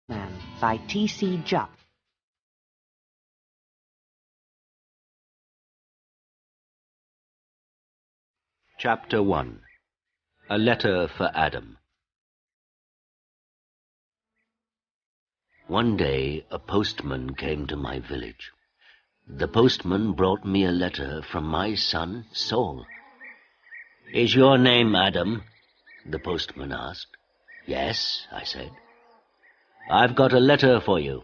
Man by T.C. Jupp. Chapter 1. A Letter for Adam. One day a postman came to my village. The postman brought me a letter from my son Saul. "Is your name Adam?" the postman asked. "Yes," I said. "I've got a letter for you."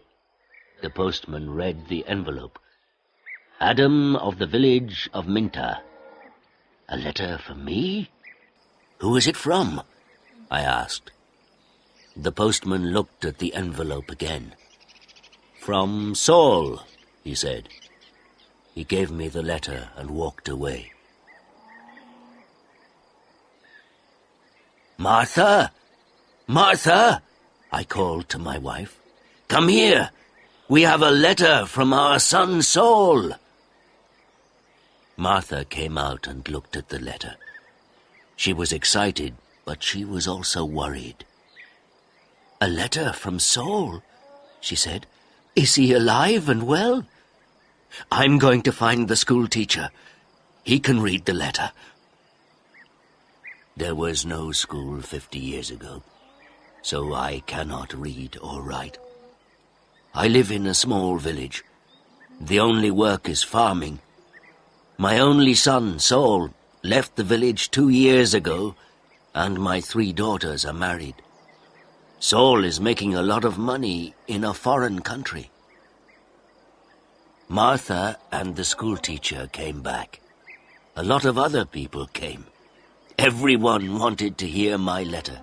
The postman read the envelope. "Adam of the village of Minta." "A letter for me? Who is it from?" I asked. The postman looked at the envelope again. "From Saul," he said. He gave me the letter and walked away. "Martha! Martha!" I called to my wife. "Come here! We have a letter from our son Saul." Martha came out and looked at the letter. She was excited, but she was also worried. "A letter from Saul," she said. "Is he alive and well?" "I'm going to find the school teacher. He can read the letter." There was no school 50 years ago, so I cannot read or write. I live in a small village. The only work is farming. My only son, Saul, left the village 2 years ago, and my 3 daughters are married. Saul is making a lot of money in a foreign country. Martha and the schoolteacher came back. A lot of other people came. Everyone wanted to hear my letter.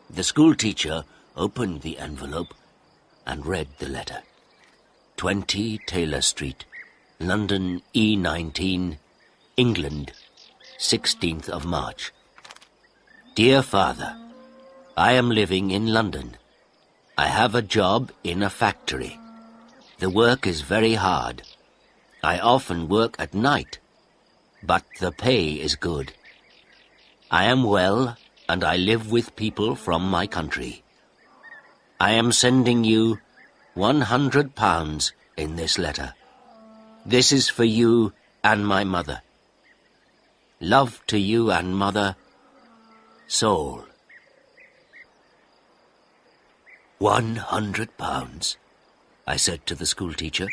The schoolteacher opened the envelope and read the letter. 20 Taylor Street, London E19, England, 16th of March. Dear Father, I am living in London. I have a job in a factory. The work is very hard. I often work at night, but the pay is good. I am well, and I live with people from my country. I am sending you £100 in this letter. This is for you and my mother. Love to you and mother, Saul. £100, I said to the schoolteacher.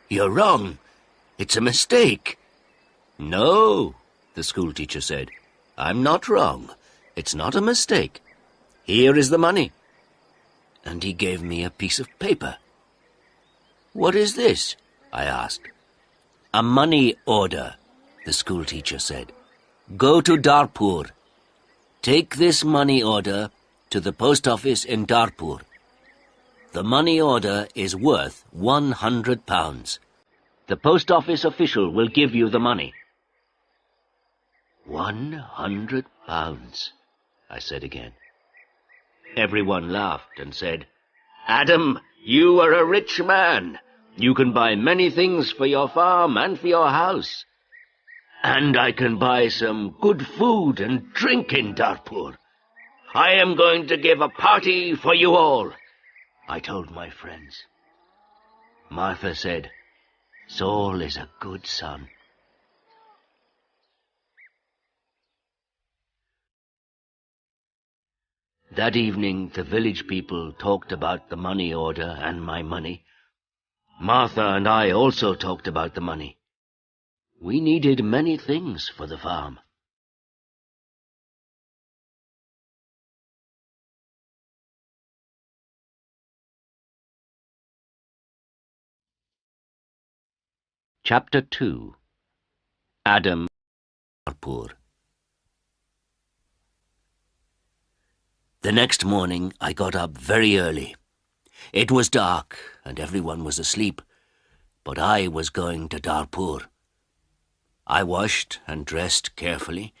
"You're wrong. It's a mistake." "No," the schoolteacher said. "I'm not wrong. It's not a mistake. Here is the money." And he gave me a piece of paper. "What is this?" I asked. "A money order," the schoolteacher said. "Go to Darpur. Take this money order to the post office in Darpur. The money order is worth £100. The post office official will give you the money." £100, I said again. Everyone laughed and said, "Adam, you are a rich man. You can buy many things for your farm and for your house. And I can buy some good food and drink in Darpur. I am going to give a party for you all," I told my friends. Martha said, "Saul is a good son." That evening, the village people talked about the money order and my money. Martha and I also talked about the money. We needed many things for the farm. Chapter 2. Adam Darpur. The next morning I got up very early. It was dark and everyone was asleep, but I was going to Darpur. I washed and dressed carefully.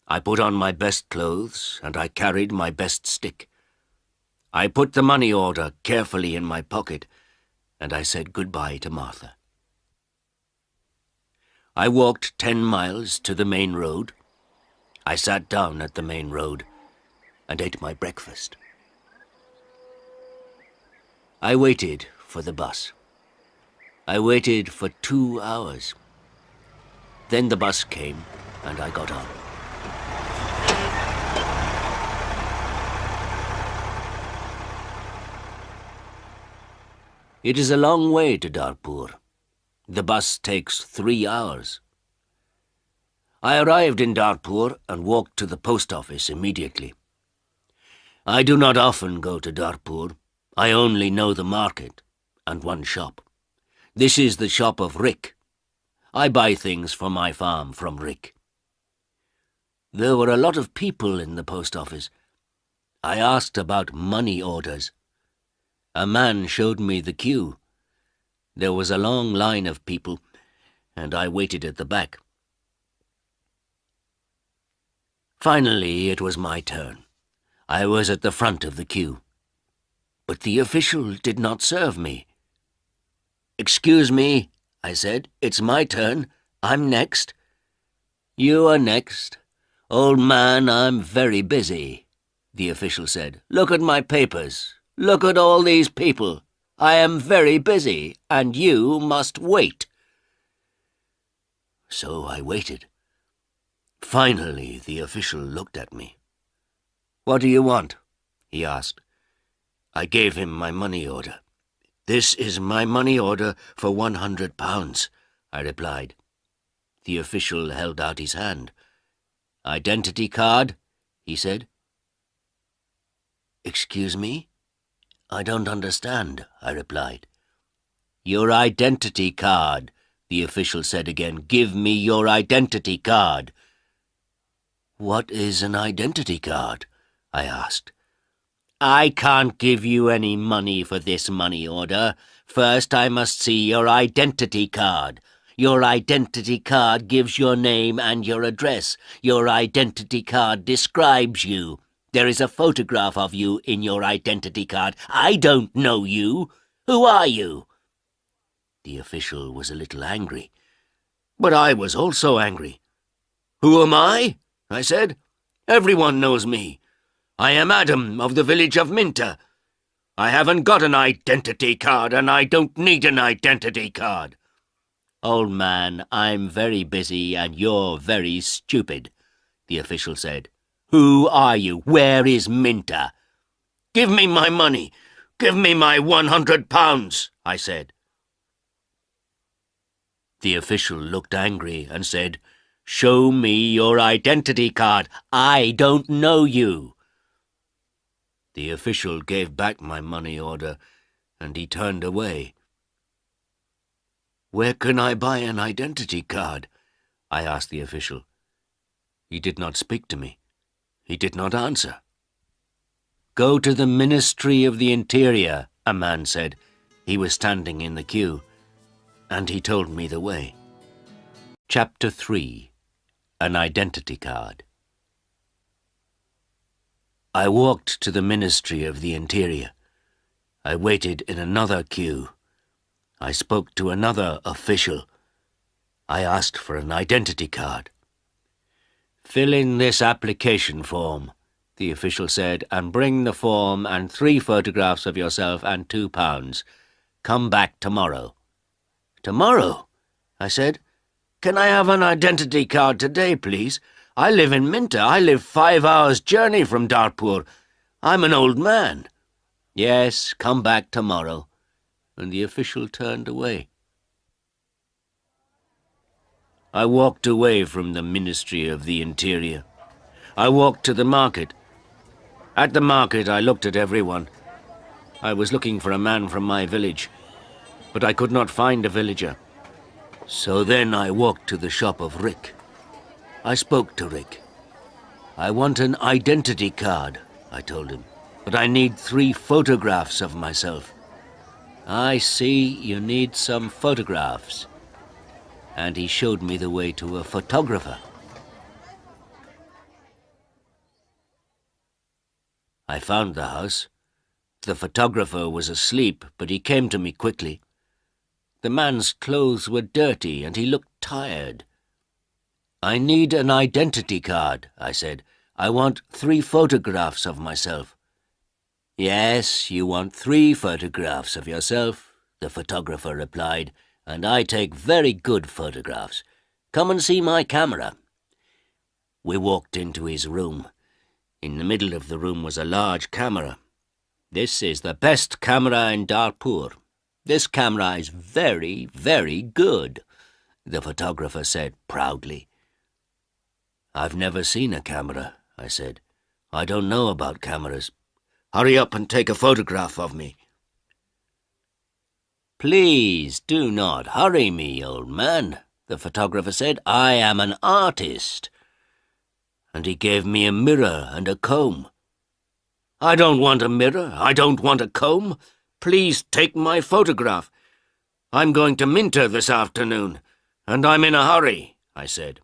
I put on my best clothes and I carried my best stick. I put the money order carefully in my pocket and I said goodbye to Martha. I walked 10 miles to the main road. I sat down at the main road and ate my breakfast. I waited for the bus. I waited for 2 hours. Then the bus came, and I got on. It is a long way to Darpur. The bus takes 3 hours. I arrived in Darpur and walked to the post office immediately. I do not often go to Darpur. I only know the market and one shop. This is the shop of Rick. I buy things for my farm from Rick. There were a lot of people in the post office. I asked about money orders. A man showed me the queue. There was a long line of people, and I waited at the back. Finally, it was my turn. I was at the front of the queue. But the official did not serve me. "Excuse me," I said. "It's my turn. I'm next." "You are next. Old man, I'm very busy," the official said. "Look at my papers. Look at all these people. I am very busy, and you must wait." So I waited. Finally, the official looked at me. "What do you want?" he asked. I gave him my money order. "This is my money order for £100, I replied. The official held out his hand. "Identity card?" he said. "Excuse me? I don't understand," I replied. "Your identity card," the official said again. "Give me your identity card." "What is an identity card?" I asked. "I can't give you any money for this money order. First, I must see your identity card. Your identity card gives your name and your address. Your identity card describes you. There is a photograph of you in your identity card. I don't know you. Who are you?" The official was a little angry. But I was also angry. "Who am I?" I said. "Everyone knows me. I am Adam of the village of Minta. I haven't got an identity card, and I don't need an identity card." "Old man, I'm very busy and you're very stupid," the official said. "Who are you? Where is Minta?" "Give me my money. Give me my £100, I said. The official looked angry and said, "Show me your identity card. I don't know you." The official gave back my money order, and he turned away. "Where can I buy an identity card?" I asked the official. He did not speak to me. He did not answer. "Go to the Ministry of the Interior," a man said. He was standing in the queue, and he told me the way. Chapter 3. An Identity Card. I walked to the Ministry of the Interior. I waited in another queue. I spoke to another official. I asked for an identity card. "Fill in this application form," the official said, "and bring the form and 3 photographs of yourself and £2. Come back tomorrow." "Tomorrow?" I said. "Can I have an identity card today, please? I live in Minta. I live 5 hours' journey from Darpur. I'm an old man." "Yes, come back tomorrow." And the official turned away. I walked away from the Ministry of the Interior. I walked to the market. At the market, I looked at everyone. I was looking for a man from my village, but I could not find a villager. So then I walked to the shop of Rick. I spoke to Rick. "I want an identity card," I told him, "but I need 3 photographs of myself." "I see you need some photographs." And he showed me the way to a photographer. I found the house. The photographer was asleep, but he came to me quickly. The man's clothes were dirty and he looked tired. "I need an identity card," I said. "I want 3 photographs of myself." "Yes, you want 3 photographs of yourself," the photographer replied, "and I take very good photographs. Come and see my camera." We walked into his room. In the middle of the room was a large camera. "This is the best camera in Darpur. This camera is very, very good," the photographer said proudly. "I've never seen a camera," I said. "I don't know about cameras. Hurry up and take a photograph of me." "Please do not hurry me, old man," the photographer said. "I am an artist." And he gave me a mirror and a comb. "I don't want a mirror. I don't want a comb. Please take my photograph. I'm going to Minter this afternoon, and I'm in a hurry," I said.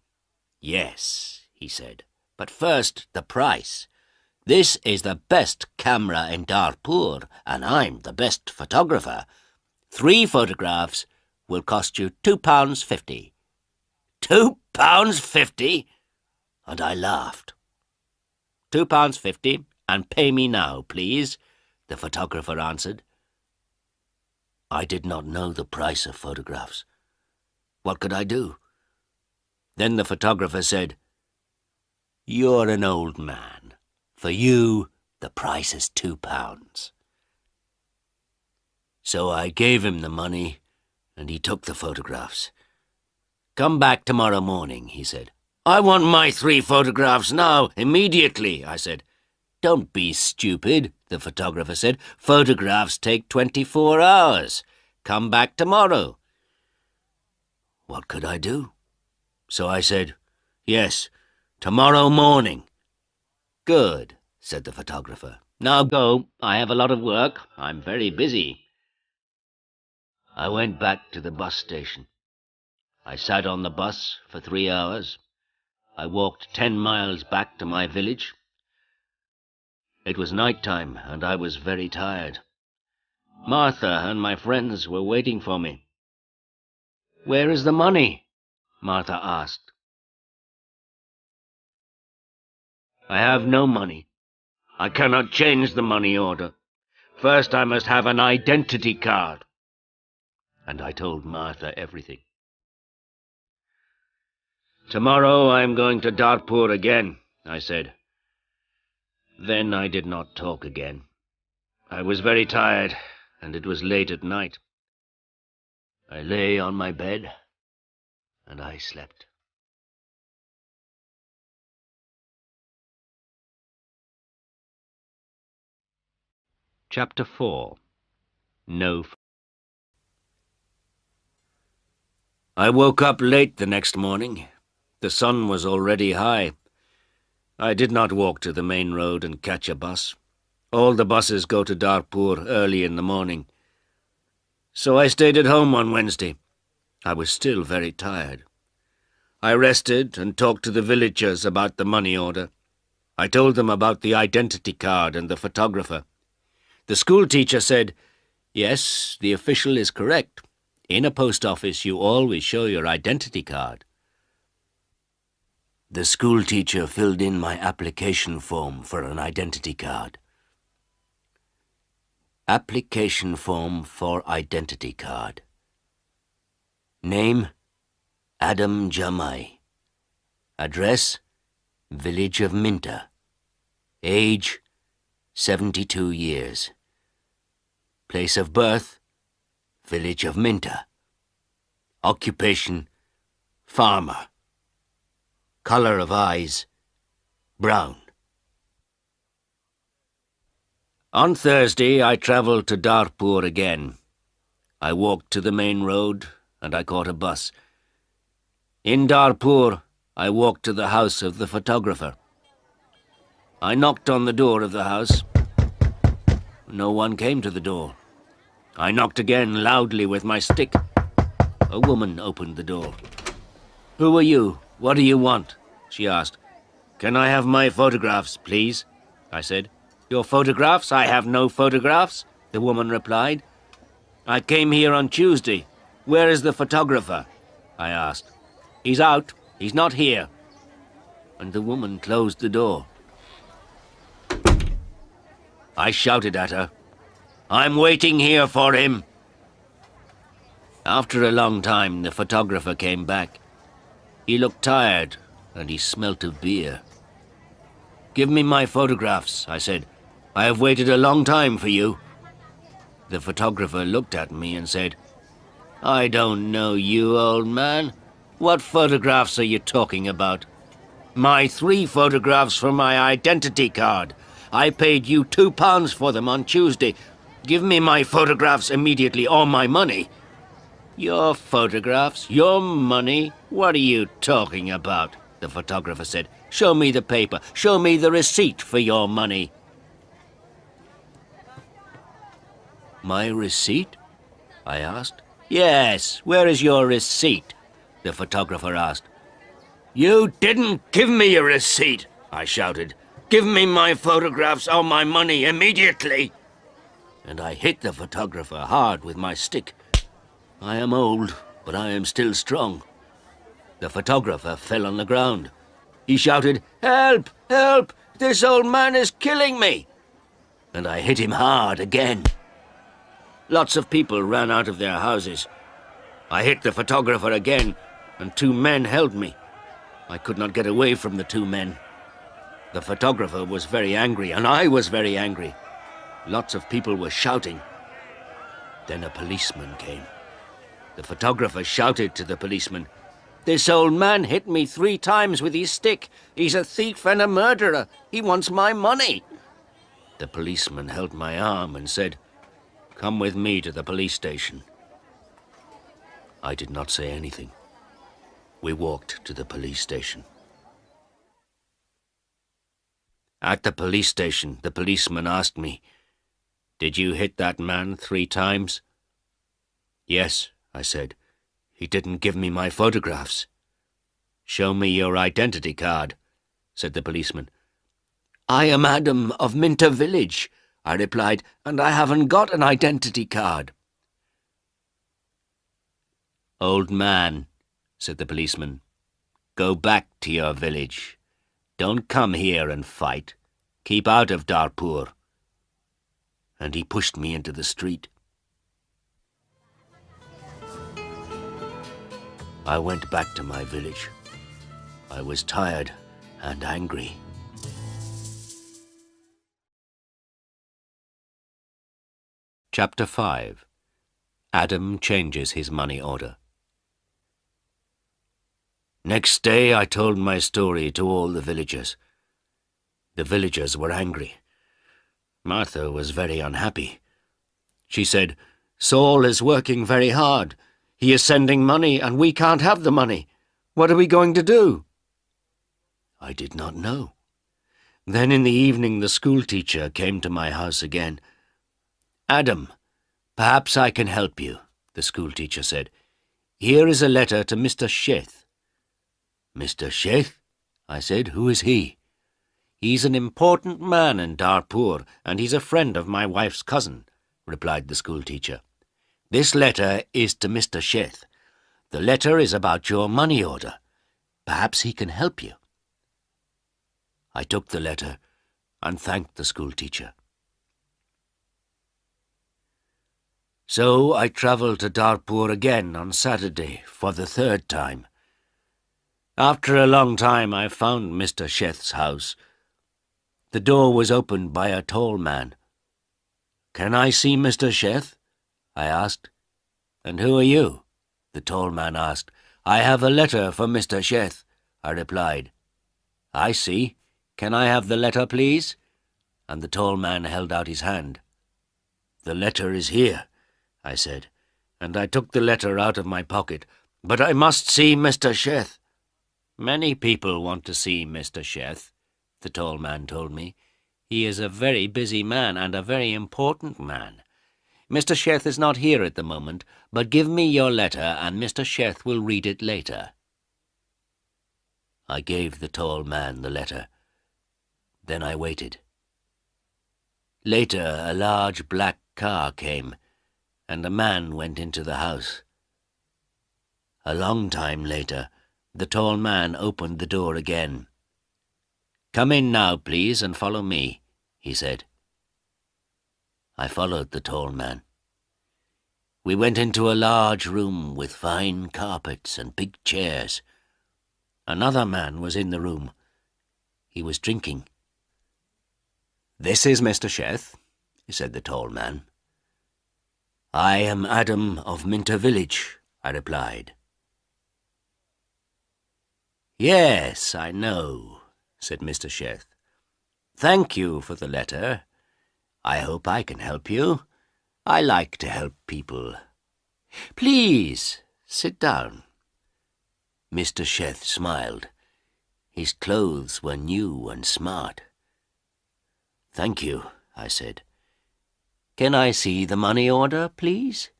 "Yes," he said, "but first the price. This is the best camera in Darpur, and I'm the best photographer. 3 photographs will cost you £2.50. £2.50? And I laughed. £2.50, and pay me now, please," the photographer answered. I did not know the price of photographs. What could I do? Then the photographer said, "You're an old man. For you, the price is £2. So I gave him the money, and he took the photographs. "Come back tomorrow morning," he said. "I want my 3 photographs now, immediately," I said. "Don't be stupid," the photographer said. "Photographs take 24 hours. Come back tomorrow." What could I do? So I said, "Yes, tomorrow morning." "Good," said the photographer. "Now go. I have a lot of work. I'm very busy." I went back to the bus station. I sat on the bus for 3 hours. I walked 10 miles back to my village. It was night time, and I was very tired. Martha and my friends were waiting for me. "Where is the money?" Martha asked. "I have no money. I cannot change the money order. First I must have an identity card." And I told Martha everything. "Tomorrow I am going to Darpur again," I said. Then I did not talk again. I was very tired, and it was late at night. I lay on my bed, and I slept. Chapter 4. No. I woke up late the next morning. The sun was already high. I did not walk to the main road and catch a bus. All the buses go to Darpur early in the morning. So I stayed at home on Wednesday. I was still very tired. I rested and talked to the villagers about the money order. I told them about the identity card and the photographer. The school teacher said, "Yes, the official is correct. In a post office, you always show your identity card." The school teacher filled in my application form for an identity card. Application form for identity card. Name, Adam Jamai. Address, village of Minta. Age, 72 years. Place of birth, village of Minta. Occupation, farmer. Color of eyes, brown. On Thursday, I travelled to Darpur again. I walked to the main road, and I caught a bus. In Darpur, I walked to the house of the photographer. I knocked on the door of the house. No one came to the door. I knocked again loudly with my stick. A woman opened the door. "Who are you? What do you want?" she asked. "Can I have my photographs, please?" I said. "Your photographs? I have no photographs," the woman replied. "I came here on Tuesday. Where is the photographer?" I asked. "He's out. He's not here." And the woman closed the door. I shouted at her. "I'm waiting here for him." After a long time, the photographer came back. He looked tired, and he smelt of beer. "Give me my photographs," I said. "I have waited a long time for you." The photographer looked at me and said, "I don't know you, old man. What photographs are you talking about?" "My 3 photographs for my identity card. I paid you £2 for them on Tuesday. Give me my photographs immediately, or my money." "Your photographs? Your money? What are you talking about?" the photographer said. "Show me the paper. Show me the receipt for your money." "My receipt?" I asked. "Yes, where is your receipt?" the photographer asked. "You didn't give me a receipt," I shouted. "Give me my photographs or my money immediately." And I hit the photographer hard with my stick. I am old, but I am still strong. The photographer fell on the ground. He shouted, "Help! Help! This old man is killing me!" And I hit him hard again. Lots of people ran out of their houses. I hit the photographer again, and 2 men held me. I could not get away from the 2 men. The photographer was very angry, and I was very angry. Lots of people were shouting. Then a policeman came. The photographer shouted to the policeman, "This old man hit me 3 times with his stick. He's a thief and a murderer. He wants my money." The policeman held my arm and said, "Come with me to the police station." I did not say anything. We walked to the police station. At the police station, the policeman asked me, "Did you hit that man 3 times?" "Yes," I said. "He didn't give me my photographs." "Show me your identity card," said the policeman. "I am Adam of Minter Village," I replied, "and I haven't got an identity card." "Old man," said the policeman, "go back to your village. Don't come here and fight. Keep out of Darpur." And he pushed me into the street. I went back to my village. I was tired and angry. Chapter 5. Adam changes his money order. Next day I told my story to all the villagers. The villagers were angry. Martha was very unhappy. She said, "Saul is working very hard. He is sending money, and we can't have the money. What are we going to do?" I did not know. Then in the evening the school teacher came to my house again. "Adam, perhaps I can help you," the school teacher said. "Here is a letter to Mr. Sheth." "Mr. Sheth?" I said. "Who is he?" "He's an important man in Darpur, and he's a friend of my wife's cousin," replied the school teacher. "This letter is to Mr. Sheth. The letter is about your money order. Perhaps he can help you." I took the letter and thanked the school teacher. So I travelled to Darpur again on Saturday for the 3rd time. After a long time I found Mr. Sheth's house. The door was opened by a tall man. "Can I see Mr. Sheth?" I asked. "And who are you?" the tall man asked. "I have a letter for Mr. Sheth," I replied. "I see. Can I have the letter, please?" And the tall man held out his hand. "The letter is here," I said, and I took the letter out of my pocket. "But I must see Mr. Sheth." "Many people want to see Mr. Sheth," the tall man told me. "He is a very busy man and a very important man. Mr. Sheth is not here at the moment, but give me your letter and Mr. Sheth will read it later." I gave the tall man the letter. Then I waited. Later, a large black car came, and a man went into the house. A long time later, the tall man opened the door again. "Come in now, please, and follow me," he said. I followed the tall man. We went into a large room with fine carpets and big chairs. Another man was in the room. He was drinking. "This is Mr. Sheth," said the tall man. "I am Adam of Minter Village," I replied. "Yes, I know," said Mr. Sheth. "Thank you for the letter. I hope I can help you. I like to help people. Please, sit down." Mr. Sheth smiled. His clothes were new and smart. "Thank you," I said. "Can I see the money order, please?"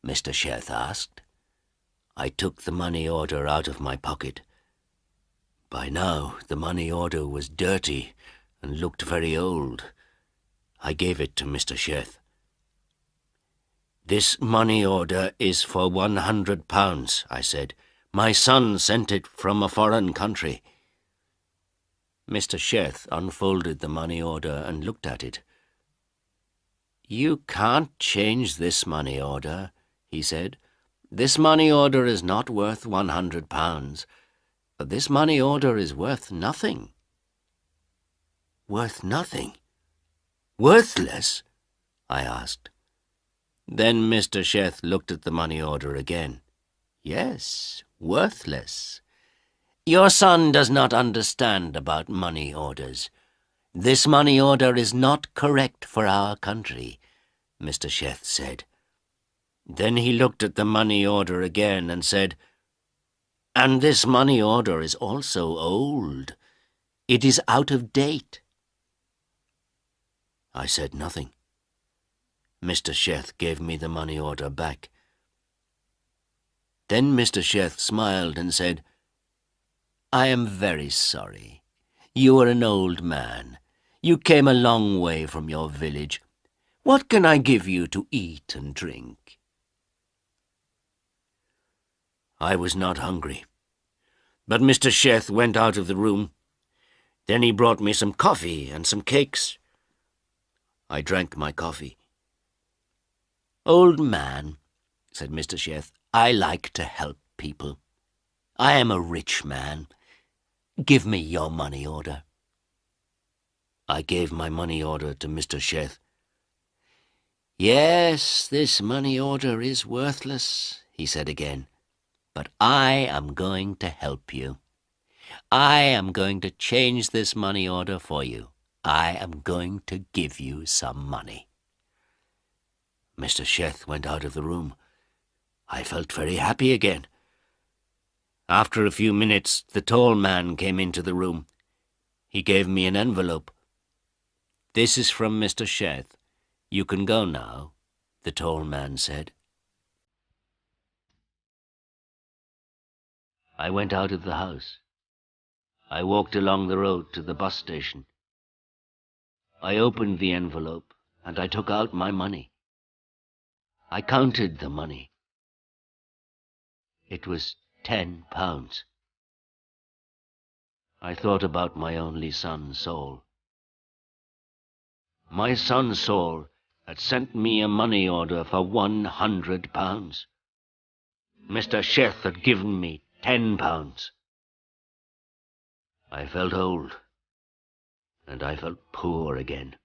Mr. Sheth asked. I took the money order out of my pocket. By now, the money order was dirty and looked very old. I gave it to Mr. Sheth. "This money order is for £100, I said. "My son sent it from a foreign country." Mr. Sheth unfolded the money order and looked at it. "You can't change this money order," he said. "This money order is not worth £100. This money order is worth nothing." "Worth nothing? Worthless?" I asked. Then Mr. Sheth looked at the money order again. "Yes, worthless. Your son does not understand about money orders. This money order is not correct for our country," Mr. Sheth said. Then he looked at the money order again and said, "And this money order is also old. It is out of date." I said nothing. Mr. Sheth gave me the money order back. Then Mr. Sheth smiled and said, "I am very sorry. You are an old man. You came a long way from your village. What can I give you to eat and drink?" I was not hungry, but Mr. Sheth went out of the room. Then he brought me some coffee and some cakes. I drank my coffee. "Old man," said Mr. Sheth, "I like to help people. I am a rich man. Give me your money order." I gave my money order to Mr. Sheth. "Yes, this money order is worthless," he said again, "but I am going to help you. I am going to change this money order for you. I am going to give you some money." Mr. Sheth went out of the room. I felt very happy again. After a few minutes, the tall man came into the room. He gave me an envelope. "This is from Mr. Sheth. You can go now," the tall man said. I went out of the house. I walked along the road to the bus station. I opened the envelope and I took out my money. I counted the money. It was £10. I thought about my only son, Saul. My son Saul had sent me a money order for £100. Mr. Sheth had given me £10. I felt old, and I felt poor again.